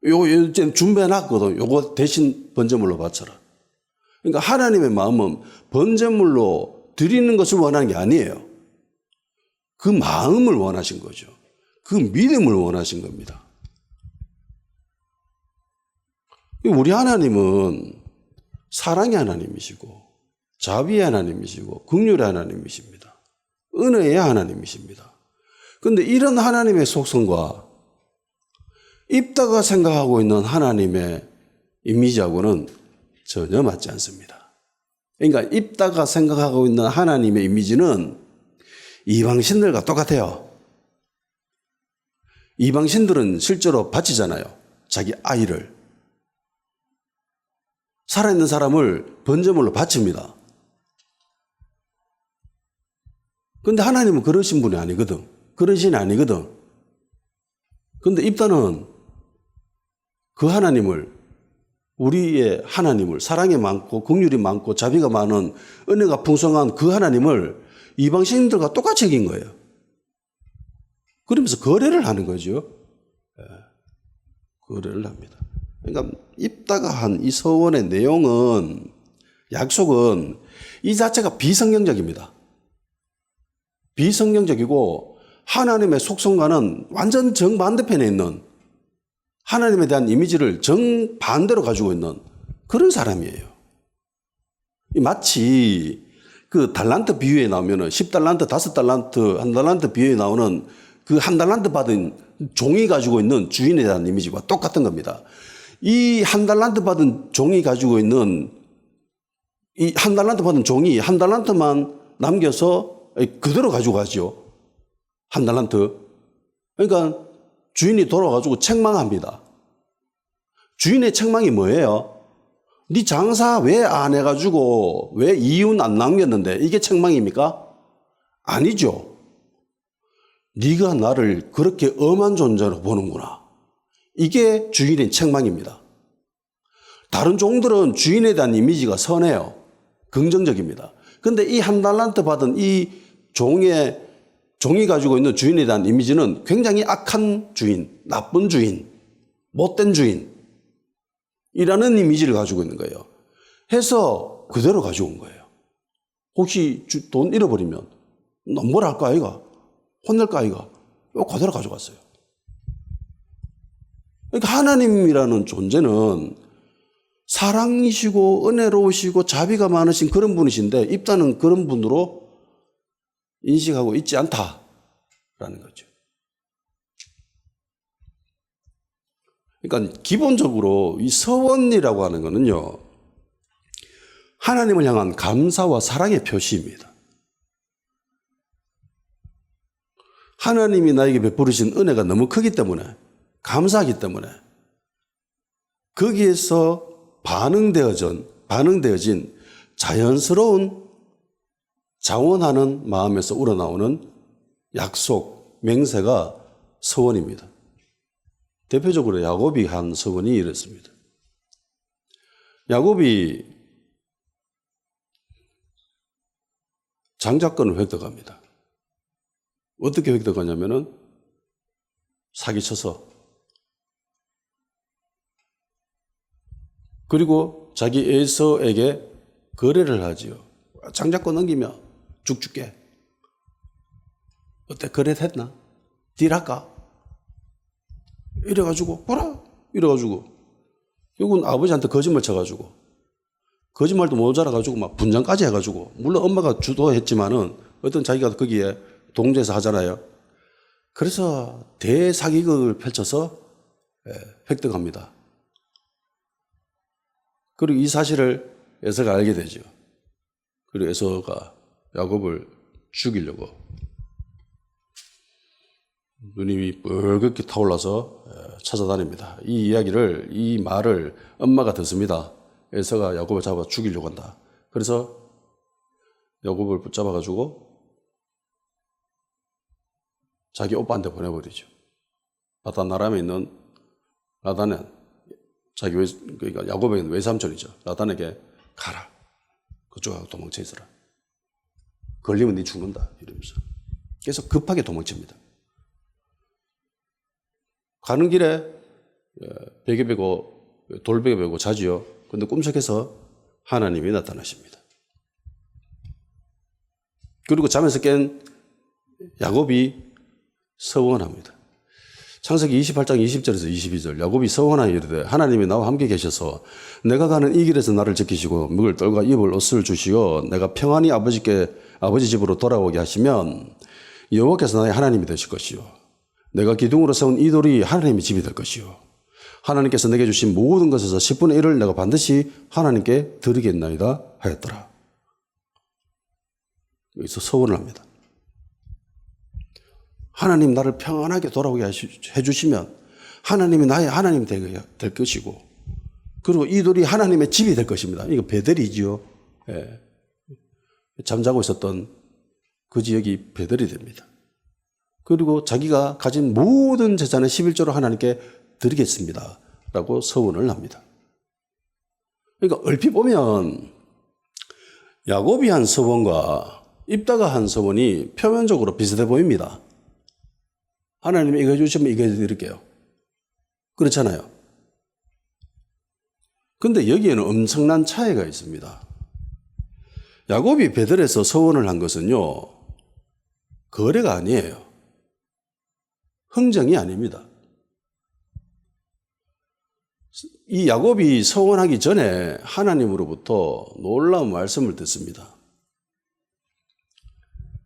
요거 준비해 놨거든. 요거 대신 번제물로 바쳐라. 그러니까 하나님의 마음은 번제물로 드리는 것을 원하는 게 아니에요. 그 마음을 원하신 거죠. 그 믿음을 원하신 겁니다. 우리 하나님은 사랑의 하나님이시고 자비의 하나님이시고 긍휼의 하나님이십니다. 은혜의 하나님이십니다. 그런데 이런 하나님의 속성과 입다가 생각하고 있는 하나님의 이미지하고는 전혀 맞지 않습니다. 그러니까 입다가 생각하고 있는 하나님의 이미지는 이방신들과 똑같아요. 이방신들은 실제로 바치잖아요. 자기 아이를. 살아있는 사람을 번제물로 바칩니다. 그런데 하나님은 그러신 분이 아니거든. 그런 신이 아니거든. 그런데 입다는 그 하나님을, 우리의 하나님을, 사랑이 많고 긍휼이 많고 자비가 많은 은혜가 풍성한 그 하나님을 이방신들과 똑같이 여긴 거예요. 그러면서 거래를 하는 거죠. 거래를 합니다. 그러니까 입다가 한 이 서원의 내용은, 약속은 이 자체가 비성경적입니다. 비성경적이고 하나님의 속성과는 완전 정반대편에 있는, 하나님에 대한 이미지를 정반대로 가지고 있는 그런 사람이에요. 마치 그 달란트 비유에 나오면은 10달란트, 5달란트, 1달란트 비유에 나오는 그 1달란트 받은 종이 가지고 있는 주인에 대한 이미지와 똑같은 겁니다. 이 1달란트 받은 종이 가지고 있는, 이 1달란트 받은 종이 1달란트만 남겨서 그대로 가지고 가죠. 1달란트. 그러니까 주인이 돌아가지고 책망합니다. 주인의 책망이 뭐예요? 네 장사 왜 안 해가지고 왜 이윤 안 남겼는데 이게 책망입니까? 아니죠. 네가 나를 그렇게 엄한 존재로 보는구나. 이게 주인의 책망입니다. 다른 종들은 주인에 대한 이미지가 선해요. 긍정적입니다. 그런데 이 1달란트 받은 이 종이 가지고 있는 주인에 대한 이미지는 굉장히 악한 주인, 나쁜 주인, 못된 주인이라는 이미지를 가지고 있는 거예요. 해서 그대로 가져온 거예요. 혹시 돈 잃어버리면 너 뭐라 할까 아이가? 혼낼까 아이가? 그대로 가져갔어요. 그러니까 하나님이라는 존재는 사랑이시고 은혜로우시고 자비가 많으신 그런 분이신데 입다는 그런 분으로 인식하고 있지 않다라는 거죠. 그러니까 기본적으로 이 서원이라고 하는 거는요, 하나님을 향한 감사와 사랑의 표시입니다. 하나님이 나에게 베푸르신 은혜가 너무 크기 때문에, 감사하기 때문에 거기에서 반응되어진 자연스러운 자원하는 마음에서 우러나오는 약속, 맹세가 서원입니다. 대표적으로 야곱이 한 서원이 이렇습니다. 야곱이 장자권을 획득합니다. 어떻게 획득하냐면은 사기쳐서, 그리고 자기 에서에게 거래를 하지요. 장자권 넘기면 죽 줄게. 어때? 거래했나? 딜할까? 이래가지고 보라 이래가지고 결국은 아버지한테 거짓말 쳐가지고, 거짓말도 모자라가지고 막 분장까지 해가지고, 물론 엄마가 주도했지만은 어떤 자기가 거기에 동조해서 하잖아요. 그래서 대사기극을 펼쳐서 획득합니다. 그리고 이 사실을 에서가 알게 되죠. 그리고 에서가 야곱을 죽이려고 눈이 뻘겋게 타올라서 찾아다닙니다. 이 말을 엄마가 듣습니다. 에서가 야곱을 잡아 죽이려고 한다. 그래서 야곱을 붙잡아가지고 자기 오빠한테 보내버리죠. 바단 아람에 있는 라단은 그러니까 야곱의 외삼촌이죠. 라단에게 가라. 그쪽하고 도망쳐 있어라. 걸리면 네 죽는다. 이러면서. 그래서 급하게 도망칩니다. 가는 길에 베개 베고 돌베개 베고 자지요. 근데 꿈속에서 하나님이 나타나십니다. 그리고 잠에서 깬 야곱이 서원합니다. 창세기 28장 20절에서 22절, 야곱이 서원하여 이르되 하나님이 나와 함께 계셔서 내가 가는 이 길에서 나를 지키시고 먹을 떡과 입을 옷을 주시어 내가 평안히 아버지 집으로 돌아오게 하시면 여호와께서 나의 하나님이 되실 것이요 내가 기둥으로 세운 이 돌이 하나님의 집이 될 것이요 하나님께서 내게 주신 모든 것에서 10분의 1을 내가 반드시 하나님께 드리겠나이다 하였더라. 여기서 서원을 합니다. 하나님 나를 평안하게 돌아오게 해주시면 하나님이 나의 하나님이 될 것이고, 그리고 이 돌이 하나님의 집이 될 것입니다. 이거 베델이지요. 예. 잠자고 있었던 그 지역이 베델이 됩니다. 그리고 자기가 가진 모든 재산의 11조를 하나님께 드리겠습니다 라고 서원을 합니다. 그러니까 얼핏 보면 야곱이 한 서원과 입다가 한 서원이 표면적으로 비슷해 보입니다. 하나님이 이거 해주시면 이거 해드릴게요. 그렇잖아요. 근데 여기에는 엄청난 차이가 있습니다. 야곱이 베델에서 서원을 한 것은요, 거래가 아니에요. 흥정이 아닙니다. 이 야곱이 서원하기 전에 하나님으로부터 놀라운 말씀을 듣습니다.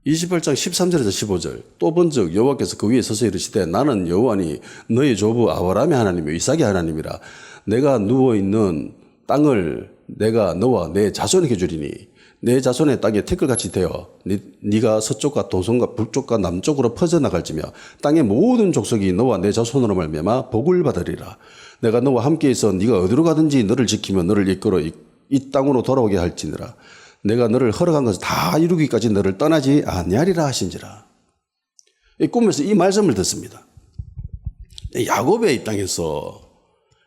28장 13절에서 15절, 또 본즉 여호와께서 그 위에 서서 이르시되 나는 여호와니 너희 조부 아브라함의 하나님이요 이삭의 하나님이라. 내가 누워있는 땅을 내가 너와 내 자손에게 주리니 내 자손의 땅에 태클같이 되어 네가 서쪽과 동성과 북쪽과 남쪽으로 퍼져나갈지며 땅의 모든 족속이 너와 내 자손으로 말미암아 복을 받으리라. 내가 너와 함께 있어 네가 어디로 가든지 너를 지키며 너를 이끌어 이 땅으로 돌아오게 할지니라. 내가 너를 허락한 것을 다 이루기까지 너를 떠나지 아니하리라 하신지라. 이 꿈에서 이 말씀을 듣습니다. 야곱의 입장에서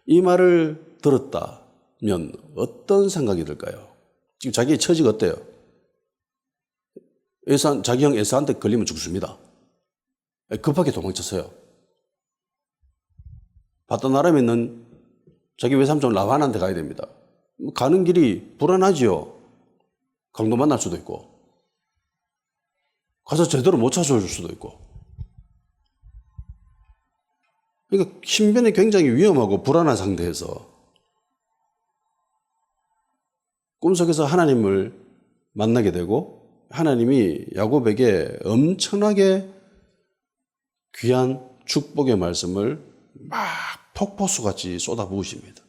이 말을 들었다면 어떤 생각이 들까요? 지금 자기의 처지가 어때요? 자기 형 에사한테 걸리면 죽습니다. 급하게 도망쳤어요. 바단 아람에 있는 자기 외삼촌 라반한테 가야 됩니다. 가는 길이 불안하지요. 강도 만날 수도 있고, 가서 제대로 못 찾아줄 수도 있고. 그러니까 신변이 굉장히 위험하고 불안한 상태에서 꿈속에서 하나님을 만나게 되고, 하나님이 야곱에게 엄청나게 귀한 축복의 말씀을 막 폭포수같이 쏟아부으십니다.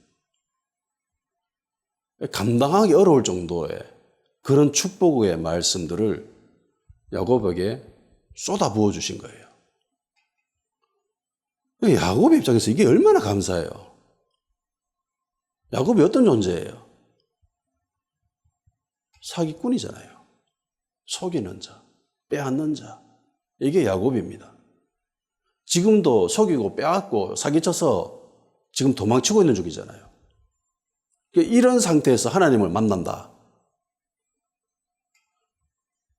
감당하기 어려울 정도의 그런 축복의 말씀들을 야곱에게 쏟아부어 주신 거예요. 야곱의 입장에서 이게 얼마나 감사해요. 야곱이 어떤 존재예요? 사기꾼이잖아요. 속이는 자, 빼앗는 자. 이게 야곱입니다. 지금도 속이고 빼앗고 사기쳐서 지금 도망치고 있는 중이잖아요. 이런 상태에서 하나님을 만난다.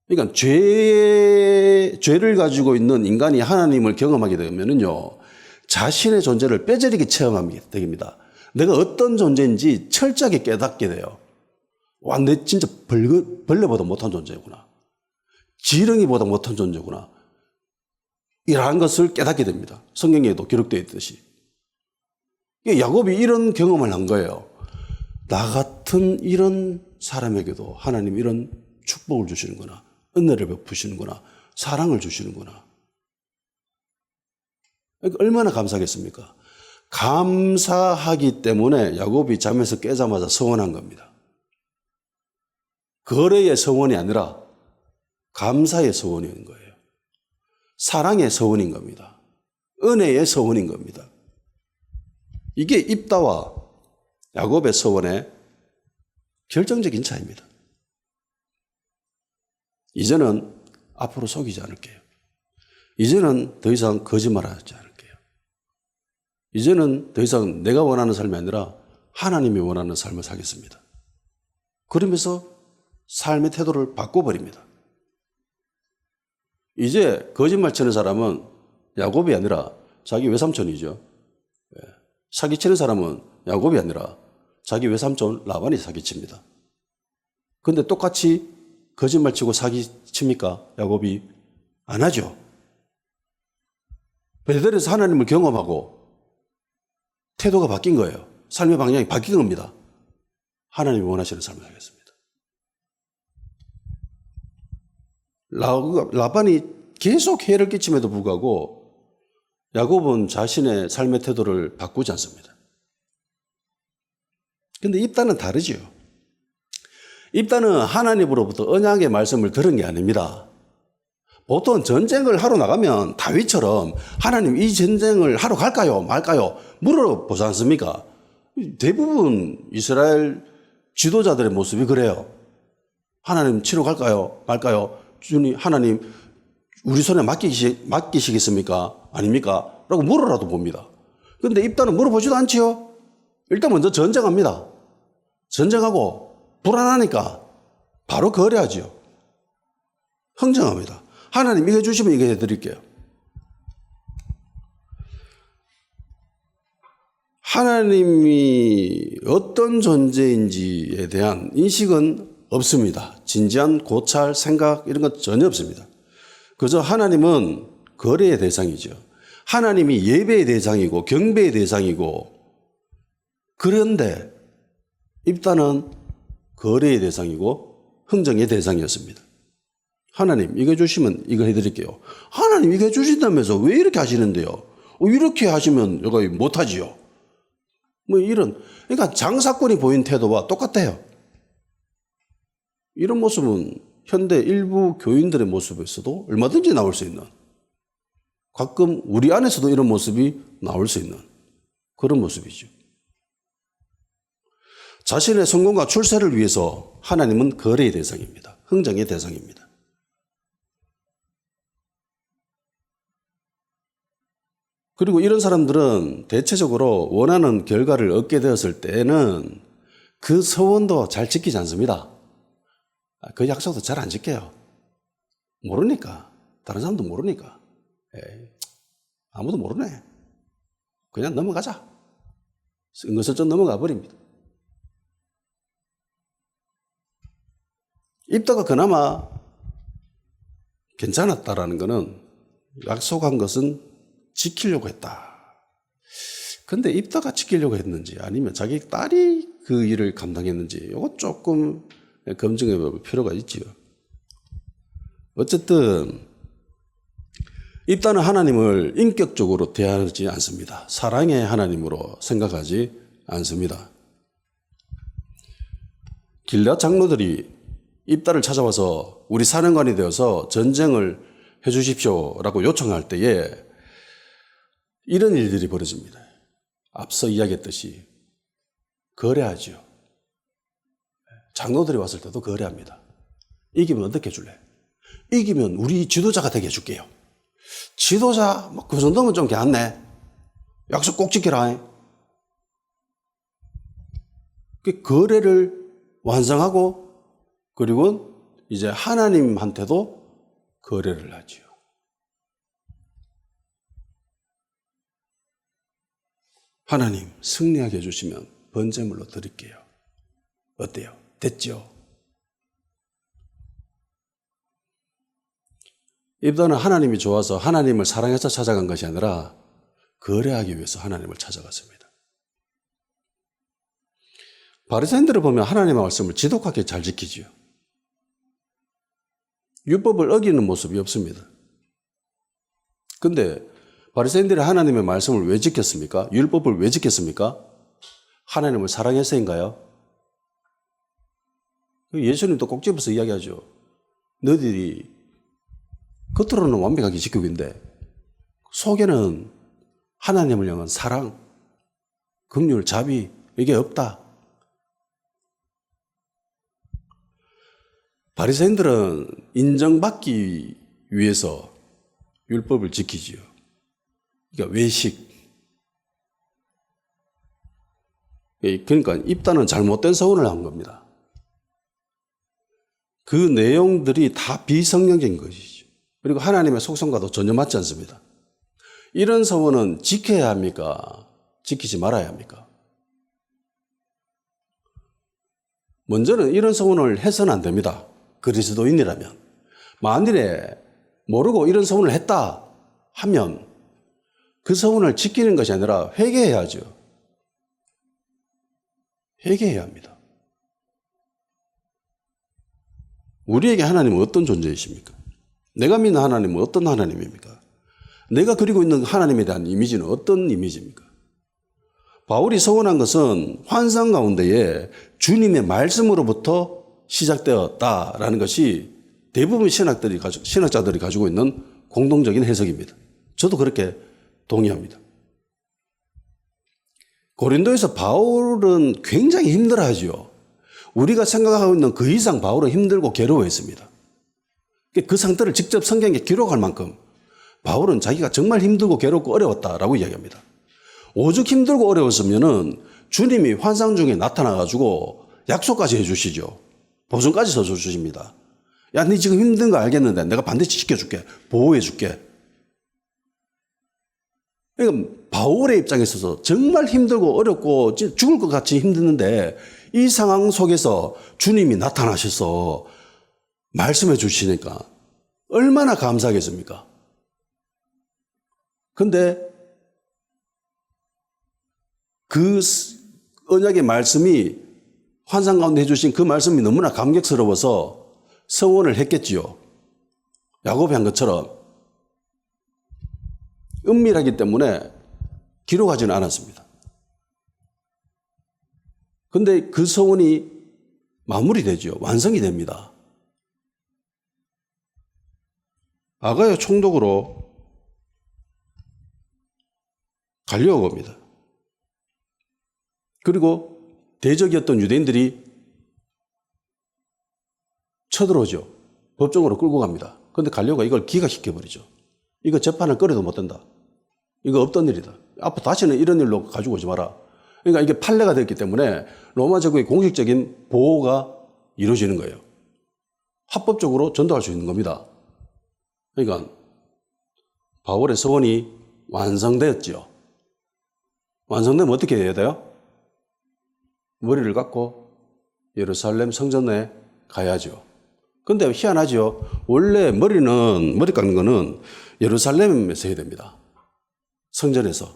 그러니까 죄를 가지고 있는 인간이 하나님을 경험하게 되면은요, 자신의 존재를 뼈저리게 체험하게 됩니다. 내가 어떤 존재인지 철저하게 깨닫게 돼요. 와, 내 진짜 벌레보다 못한 존재구나. 지렁이보다 못한 존재구나. 이러한 것을 깨닫게 됩니다. 성경에도 기록되어 있듯이. 야곱이 이런 경험을 한 거예요. 나 같은 이런 사람에게도 하나님 이런 축복을 주시는구나. 은혜를 베푸시는구나. 사랑을 주시는구나. 그러니까 얼마나 감사하겠습니까? 감사하기 때문에 야곱이 잠에서 깨자마자 서원한 겁니다. 거래의 서원이 아니라 감사의 서원인 거예요. 사랑의 서원인 겁니다. 은혜의 서원인 겁니다. 이게 입다와 야곱의 서원의 결정적인 차이입니다. 이제는 앞으로 속이지 않을게요. 이제는 더 이상 거짓말하지 않을게요. 이제는 더 이상 내가 원하는 삶이 아니라 하나님이 원하는 삶을 살겠습니다. 그러면서 삶의 태도를 바꿔버립니다. 이제 거짓말 치는 사람은 야곱이 아니라 자기 외삼촌이죠. 사기치는 사람은 야곱이 아니라 자기 외삼촌 라반이 사기칩니다. 그런데 똑같이 거짓말 치고 사기칩니까? 야곱이? 안 하죠. 베델에서 하나님을 경험하고 태도가 바뀐 거예요. 삶의 방향이 바뀐 겁니다. 하나님이 원하시는 삶을 살겠습니다. 라반이 계속 해를 끼침에도 불구하고 야곱은 자신의 삶의 태도를 바꾸지 않습니다. 그런데 입다는 다르지요. 입다는 하나님으로부터 언약의 말씀을 들은 게 아닙니다. 보통 전쟁을 하러 나가면 다윗처럼 하나님 이 전쟁을 하러 갈까요 말까요 물어보지 않습니까? 대부분 이스라엘 지도자들의 모습이 그래요. 하나님 치러 갈까요 말까요? 주님 하나님 우리 손에 맡기시겠습니까? 아닙니까? 라고 물어라도 봅니다. 그런데 입다는 물어보지도 않지요. 일단 먼저 전쟁합니다. 전쟁하고 불안하니까 바로 거래하죠. 흥정합니다. 하나님 이거 해주시면 이거 해드릴게요. 하나님이 어떤 존재인지에 대한 인식은 없습니다. 진지한 고찰, 생각 이런 건 전혀 없습니다. 그저 하나님은 거래의 대상이죠. 하나님이 예배의 대상이고 경배의 대상이고 그런데 입다는 거래의 대상이고 흥정의 대상이었습니다. 하나님 이거 해주시면 이거 해드릴게요. 하나님 이거 해주신다면서 왜 이렇게 하시는데요? 이렇게 하시면 이거 못하지요. 뭐 이런 그러니까 장사꾼이 보인 태도와 똑같아요. 이런 모습은 현대 일부 교인들의 모습에서도 얼마든지 나올 수 있는 가끔 우리 안에서도 이런 모습이 나올 수 있는 그런 모습이죠. 자신의 성공과 출세를 위해서 하나님은 거래의 대상입니다. 흥정의 대상입니다. 그리고 이런 사람들은 대체적으로 원하는 결과를 얻게 되었을 때는 그 서원도 잘 지키지 않습니다. 그 약속도 잘 안 지켜요. 모르니까. 다른 사람도 모르니까. 에이, 아무도 모르네. 그냥 넘어가자. 은근슬쩍 넘어가 버립니다. 입다가 그나마 괜찮았다라는 것은 약속한 것은 지키려고 했다. 그런데 입다가 지키려고 했는지 아니면 자기 딸이 그 일을 감당했는지 이거 조금 검증해 볼 필요가 있지요. 어쨌든 입다는 하나님을 인격적으로 대하지 않습니다. 사랑의 하나님으로 생각하지 않습니다. 길앗 장로들이 입다를 찾아와서 우리 사령관이 되어서 전쟁을 해 주십시오라고 요청할 때에 이런 일들이 벌어집니다. 앞서 이야기했듯이 거래하죠. 장로들이 왔을 때도 거래합니다. 이기면 어떻게 해줄래? 이기면 우리 지도자가 되게 해줄게요. 지도자 그 정도면 좀 괜찮네. 약속 꼭 지키라. 그 거래를 완성하고 그리고 이제 하나님한테도 거래를 하지요. 하나님 승리하게 해주시면 번제물로 드릴게요. 어때요? 됐죠? 입다는 하나님이 좋아서 하나님을 사랑해서 찾아간 것이 아니라 거래하기 위해서 하나님을 찾아갔습니다. 바리새인들을 보면 하나님의 말씀을 지독하게 잘 지키지요. 율법을 어기는 모습이 없습니다. 근데 바리새인들이 하나님의 말씀을 왜 지켰습니까? 율법을 왜 지켰습니까? 하나님을 사랑해서인가요? 예수님도 꼭 집어서 이야기하죠. 너희들이 겉으로는 완벽하게 지키고 있는데 속에는 하나님을 향한 사랑, 긍휼, 자비 이게 없다. 바리새인들은 인정받기 위해서 율법을 지키지요. 그러니까 외식. 그러니까 입다는 잘못된 서원을 한 겁니다. 그 내용들이 다 비성경적인 것이죠. 그리고 하나님의 속성과도 전혀 맞지 않습니다. 이런 서원은 지켜야 합니까? 지키지 말아야 합니까? 먼저는 이런 서원을 해서는 안 됩니다. 그리스도인이라면. 만일에 모르고 이런 서원을 했다 하면 그 서원을 지키는 것이 아니라 회개해야죠. 회개해야 합니다. 우리에게 하나님은 어떤 존재이십니까? 내가 믿는 하나님은 어떤 하나님입니까? 내가 그리고 있는 하나님에 대한 이미지는 어떤 이미지입니까? 바울이 서원한 것은 환상 가운데에 주님의 말씀으로부터 시작되었다라는 것이 대부분 신학자들이 가지고 있는 공동적인 해석입니다. 저도 그렇게 동의합니다. 고린도에서 바울은 굉장히 힘들어하죠. 우리가 생각하고 있는 그 이상 바울은 힘들고 괴로워했습니다. 그 상태를 직접 성경에 기록할 만큼 바울은 자기가 정말 힘들고 괴롭고 어려웠다라고 이야기합니다. 오죽 힘들고 어려웠으면은 주님이 환상 중에 나타나가지고 약속까지 해주시죠. 보증까지 써주십니다. 야, 네 지금 힘든 거 알겠는데 내가 반드시 지켜줄게. 보호해줄게. 그러니까 바울의 입장에 있어서 정말 힘들고 어렵고 죽을 것 같이 힘드는데 이 상황 속에서 주님이 나타나셔서 말씀해 주시니까 얼마나 감사하겠습니까? 근데 그 언약의 말씀이 환상 가운데 해주신 그 말씀이 너무나 감격스러워서 서원을 했겠지요. 야곱이 한 것처럼 은밀하기 때문에 기록하지는 않았습니다. 근데 그 서원이 마무리되죠. 완성이 됩니다. 아가야 총독으로 갈려고 옵니다. 그리고 대적이었던 유대인들이 쳐들어오죠. 법정으로 끌고 갑니다. 그런데 갈려가 이걸 기각시켜버리죠. 이거 재판을 꺼려도 못 된다. 이거 없던 일이다. 앞으로 다시는 이런 일로 가지고 오지 마라. 그러니까 이게 판례가 됐기 때문에 로마 제국의 공식적인 보호가 이루어지는 거예요. 합법적으로 전도할 수 있는 겁니다. 그러니까 바울의 서원이 완성되었죠. 완성되면 어떻게 해야 돼요? 머리를 깎고 예루살렘 성전에 가야죠. 근데 희한하죠. 원래 머리 깎는 거는 예루살렘에서 해야 됩니다. 성전에서.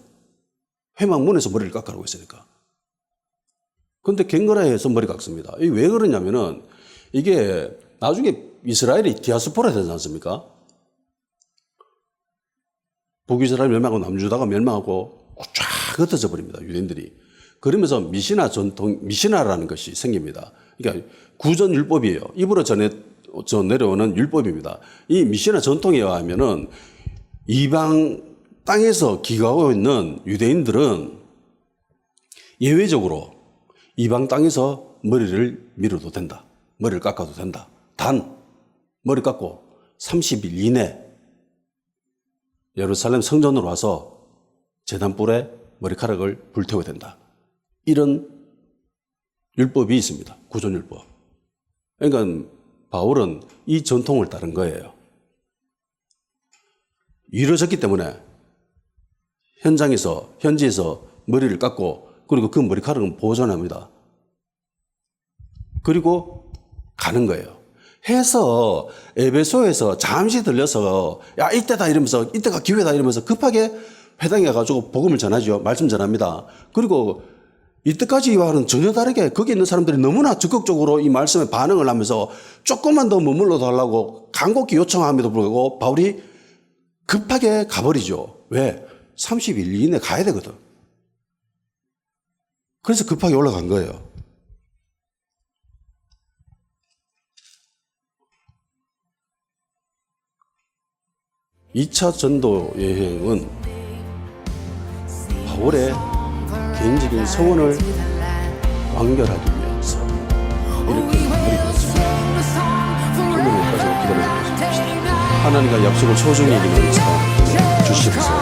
회막문에서 머리를 깎으라고 했으니까. 근데 갱거라에서 머리 깎습니다. 이게 왜 그러냐면은 이게 나중에 이스라엘이 디아스포라 되지 않습니까? 북이스라엘 멸망하고 남유다가 멸망하고 쫙 흩어져 버립니다. 유대인들이. 그러면서 미시나라는 것이 생깁니다. 그러니까 구전 율법이에요. 입으로 내려오는 율법입니다. 이 미시나 전통에 의하면은 이방 땅에서 기거하고 있는 유대인들은 예외적으로 이방 땅에서 머리를 밀어도 된다. 머리를 깎아도 된다. 단 머리 깎고 30일 이내 예루살렘 성전으로 와서 제단불에 머리카락을 불태워야 된다. 이런 율법이 있습니다. 구존율법. 그러니까 바울은 이 전통을 따른 거예요. 이루어졌기 때문에 현지에서 머리를 깎고 그리고 그 머리카락은 보존합니다. 그리고 가는 거예요. 해서 에베소에서 잠시 들려서 야 이때다 이러면서 이때가 기회다 이러면서 급하게 회당에 가가지고 복음을 전하죠. 말씀 전합니다. 그리고 이때까지와는 전혀 다르게 거기 있는 사람들이 너무나 적극적으로 이 말씀에 반응을 하면서 조금만 더 머물러 달라고 간곡히 요청함에도 불구하고 바울이 급하게 가버리죠. 왜? 30일 이내에 가야 되거든. 그래서 급하게 올라간 거예요. (2차) 전도 여행은 바울의 개인적인 소원을 완결하기 위해서 이렇게 버리겠습니다. 하나님과 약속을 소중히 여기는 사람 주시옵소서.